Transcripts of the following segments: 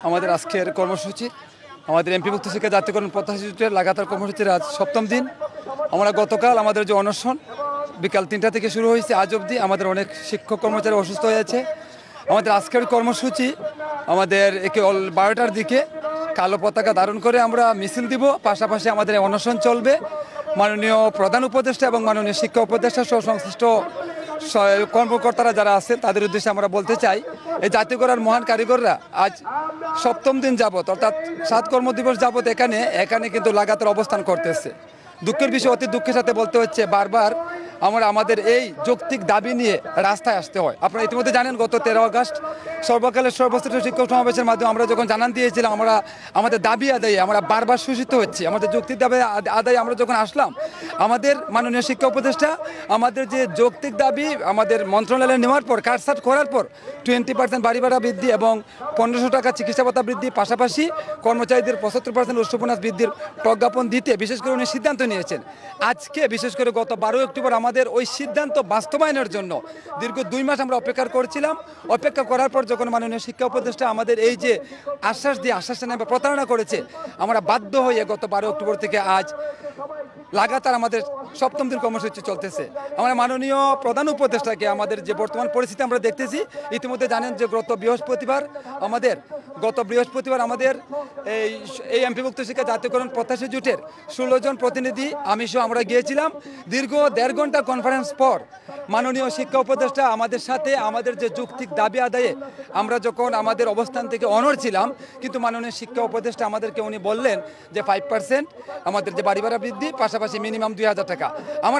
আমাদের আজকের কর্মসূচি আমাদের এমপিভুক্ত শিক্ষা জাতীয়করণ প্রত্যাশী জোটের লাগাতার কর্মসূচির আজ 7ম দিন। আমরা গতকাল আমাদের যে অনশন বিকাল 3টা থেকে শুরু হয়েছে আজ অবধি আমাদের অনেক শিক্ষক কর্মচারী অসুস্থ হয়েছে। আমাদের আজকের কর্মসূচি আমাদের 12টার দিকে কালো পতাকা ধারণ করে আমরা মিছিল দিব, পাশাপাশি আমাদের অনশন চলবে। মাননীয় প্রধান উপদেষ্টা এবং মাননীয় শিক্ষা উপদেষ্টা সহ সংশ্লিষ্ট কর্মকর্তারা যারা আছেন তাদের উদ্দেশ্যে আমরা বলতে চাই, এই জাতীয়করণ মহান কারিগররা আজ 7ম দিন যাবত অর্থাৎ 7 কর্মদিবস যাবত এখানে কিন্তু লাগাতার অবস্থান করতেছে। দুঃখের বিষয়, অতি দুঃখের সাথে বলতে হচ্ছে, বারবার আমরা আমাদের এই যৌক্তিক দাবি নিয়ে রাস্তায় আসতে হয়। আপনারা ইতিমধ্যে জানেন গত 13 আগস্ট সর্বকালের সর্বশ্রেষ্ঠ শিক্ষক সমাবেশের মাধ্যমে আমরা যখন জানান দিয়েছিলাম আমরা আমাদের দাবি আদায়ে আমরা বারবার শোষিত হচ্ছি। আমাদের যৌক্তিক দাবি আদায়ে আমরা যখন আসলাম, আমাদের মাননীয় শিক্ষা উপদেষ্টা আমাদের যে যৌক্তিক দাবি আমাদের মন্ত্রণালয়ে নেওয়ার পর কাটছাঁট করার পর 20% বাড়ি ভাড়া বৃদ্ধি এবং 1500 টাকা চিকিৎসা ভাতা বৃদ্ধি, পাশাপাশি কর্মচারীদের 75% উৎসব বোনাস বৃদ্ধির প্রজ্ঞাপন দিতে বিশেষ করে উনি সিদ্ধান্ত নিয়েছেন। আজকে বিশেষ করে গত 12 অক্টোবর আমাদের ওই সিদ্ধান্ত বাস্তবায়নের জন্য দীর্ঘ 2 মাস আমরা অপেক্ষা করছিলাম। অপেক্ষা করার পর যখন মাননীয় শিক্ষা উপদেষ্টা আমাদের এই যে আশ্বাসটা নেবে প্রতারণা করেছে, আমরা বাধ্য হয়ে গত 12 অক্টোবর থেকে আজ লাগাতার আমাদের 7ম দিন কর্মসূচি চলতেছে। আমরা মাননীয় প্রধান উপদেষ্টাকে আমাদের যে বর্তমান পরিস্থিতি আমরা দেখতেছি, ইতিমধ্যে জানেন যে গত বৃহস্পতিবার আমাদের এই এমপিভুক্ত শিক্ষা জাতীয়করণ প্রত্যাশী জোটের 16 জন প্রতিনিধি আমি সহ আমরা গিয়েছিলাম। দীর্ঘ 1.5 ঘন্টা কনফারেন্স পর মাননীয় শিক্ষা উপদেষ্টা আমাদের সাথে আমাদের যে যৌক্তিক দাবি আদায়ে আমরা যখন আমাদের অবস্থান থেকে অনড় ছিলাম, কিন্তু মাননীয় শিক্ষা উপদেষ্টা আমাদেরকে উনি বললেন যে 5% আমাদের যে বাড়ি ভাড়া বৃদ্ধি, পাশাপাশি মিনিমাম 2000 টাকা।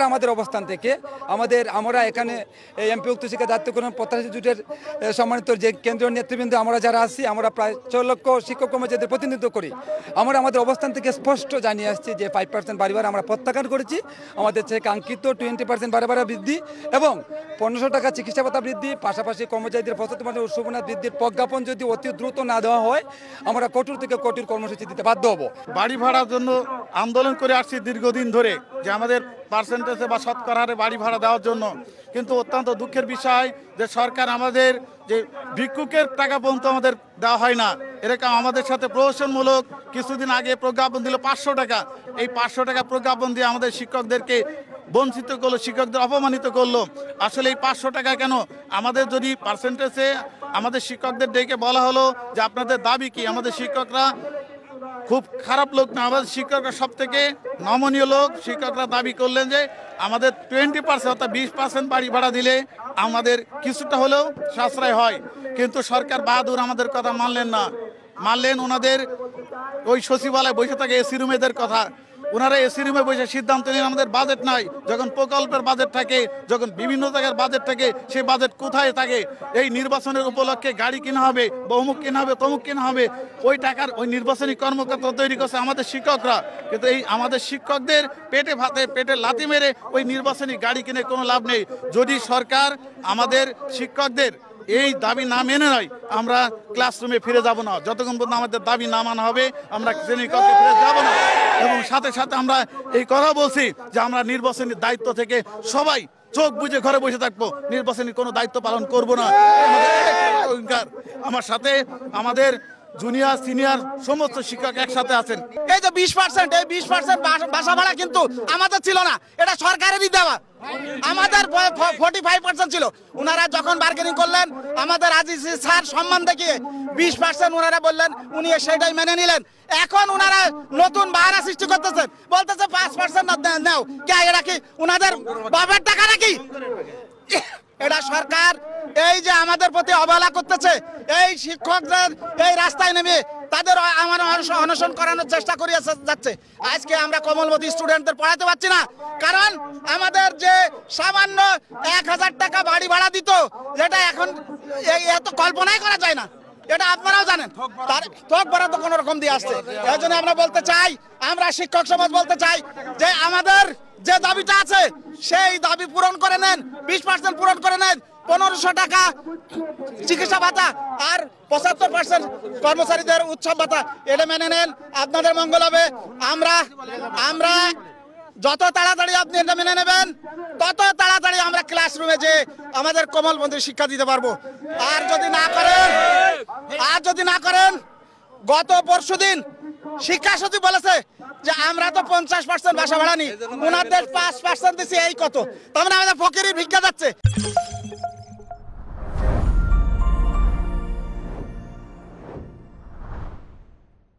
আমাদের অবস্থান থেকে আমরা এখানে এই এমপিভুক্ত শিক্ষা জাতীয়করণ প্রত্যাশী জোটের সম্মানিত যে কেন্দ্রীয় নেতৃবৃন্দ আমরা যারা আছি, আমরা প্রায় 4 লক্ষ শিক্ষক কর্মচারীদের প্রতিনিধিত্ব করি। আমাদের অবস্থান থেকে স্পষ্ট জানিয়ে আসছি যে 5% বাড়ি ভাড়া আমরা প্রত্যাখ্যান করেছি। আমাদের যে কাঙ্ক্ষিত 20% বাড়ি ভাড়া বৃদ্ধি এবং 1500 টাকা চিকিৎসা ভাতা বৃদ্ধি, পাশাপাশি কর্মচারীদের 75% উৎসব বোনাস বৃদ্ধির প্রজ্ঞাপন যদি অতি দ্রুত না দেওয়া হয়, আমরা কঠোর থেকে কঠোর কর্মসূচি দিতে বাধ্য হব। বাড়ি ভাড়ার জন্য আন্দোলন করে আসছি দীর্ঘদিন ধরে, যে আমাদের পার্সেন্টেজে বা শতকরা হারে বাড়ি ভাড়া দেওয়ার জন্য। কিন্তু অত্যন্ত দুঃখের বিষয় যে সরকার আমাদের যে ভিক্ষুকের টাকা পর্যন্ত আমাদের দেওয়া হয় না। এরকম আমাদের সাথে প্রহসনমূলক কিছুদিন আগে প্রজ্ঞাপন দিল 500 টাকা। এই 500 টাকা প্রজ্ঞাপন দিয়ে আমাদের শিক্ষকদেরকে বঞ্চিত করলো, শিক্ষকদের অপমানিত করলো। আসলে এই 500 টাকা কেন? আমাদের যদি পার্সেন্টেজে আমাদের শিক্ষকদের ডেকে বলা হলো যে আপনাদের দাবি কি, আমাদের শিক্ষকরা খুব খারাপ লোক না, আমাদের শিক্ষকরা সব থেকে নমনীয় লোক। শিক্ষকরা দাবি করলেন যে আমাদের 20% অর্থাৎ 20% বাড়ি ভাড়া দিলে আমাদের কিছুটা হলেও সাশ্রয় হয়। কিন্তু সরকার বাহাদুর আমাদের কথা মানলেন ওনাদের ওই সচিবালয়ে বসে থাকে এসি রুমেদের কথা। ওনারা এসি রুমে বসে সিদ্ধান্ত নিন আমাদের বাজেট নাই। যখন প্রকল্পের বাজেট থাকে, যখন বিভিন্ন জায়গার বাজেট থাকে, সেই বাজেট কোথায় থাকে? এই নির্বাচনের উপলক্ষে গাড়ি কেনা হবে, অমুক কেনা হবে, তমুক কেনা হবে, ওই টাকার ওই নির্বাচনী কর্মকর্তা তৈরি করছে আমাদের শিক্ষকরা। কিন্তু এই আমাদের শিক্ষকদের পেটে লাথি মেরে ওই নির্বাচনী গাড়ি কিনে কোনো লাভ নেই। যদি সরকার আমাদের শিক্ষকদের এই দাবি না মেনে নেয়, আমরা ক্লাসরুমে ফিরে যাব না। যতক্ষণ পর্যন্ত আমাদের দাবি না মানা হবে, আমরা শ্রেণীকক্ষে ফিরে যাব না। এবং সাথে সাথে আমরা এই কথা বলছি যে আমরা নির্বাচনী দায়িত্ব থেকে সবাই চোখ বুজে ঘরে বসে থাকবো, নির্বাচনী কোনো দায়িত্ব পালন করব না। আমার সাথে আমাদের জুনিয়র সিনিয়র সমস্ত শিক্ষক একসাথে আছেন। এই যে 20%, এই 20% বাসা ভাড়া কিন্তু আমাদের ছিল না, এটা সরকারেরই দেওয়া। আমাদের 45% ছিল। ওনারা যখন বার্গেনিং করলেন, আমাদের আজিজ স্যার সম্মান দেখিয়ে 20% ওনারা বললেন, উনি সেটাই মেনে নিলেন। এখন ওনারা নতুন বাহানা সৃষ্টি করতেছেন, বলতেছে 5% নাও। কে এটা কি ওনাদের বাবার টাকা নাকি? এটা সরকার এই যে আমাদের প্রতি অবহেলা করতেছে। এই শিক্ষকদের এই রাস্তায় নেমে তাদের আমার অনশন করানোর চেষ্টা করে যাচ্ছে। আজকে আমরা কোমলমতি স্টুডেন্টদের পড়াতে পারছি না, কারণ আমাদের যে সামান্য 1000 টাকা বাড়ি ভাড়া দিত, যেটা এখন এত কল্পনাই করা যায় না। এটা আপনারাও জানেন, তার ঠক ভাড়া তো কোনো রকম দিয়ে আসছে। এই জন্য আমরা বলতে চাই, আমরা শিক্ষক সমাজ বলতে চাই যে আমাদের যে দাবিটা আছে সেই দাবি পূরণ করে নেন, 20% পূরণ করে নেন। 1500 টাকা চিকিৎসা ভাতা আর 75% কর্মচারীদের উৎসব ভাতা, এটা মেনে নেন, আপনাদের মঙ্গল হবে। আমরা যত তাড়াতাড়ি আপনি এটা মেনে নেবেন, তত তাড়াতাড়ি আমরা ক্লাসরুমে যে আমাদের কোমলমতি শিক্ষা দিতে পারবো। আর যদি না করেন গত পরশুদিন শিক্ষা সচিব বলেছে যে আমরা তো 50% বাসা ভাড়া নিই, ওনাদের 5% দিছি, এই কত, তার মানে আমাদের ফকিরের ভিক্ষা যাচ্ছে।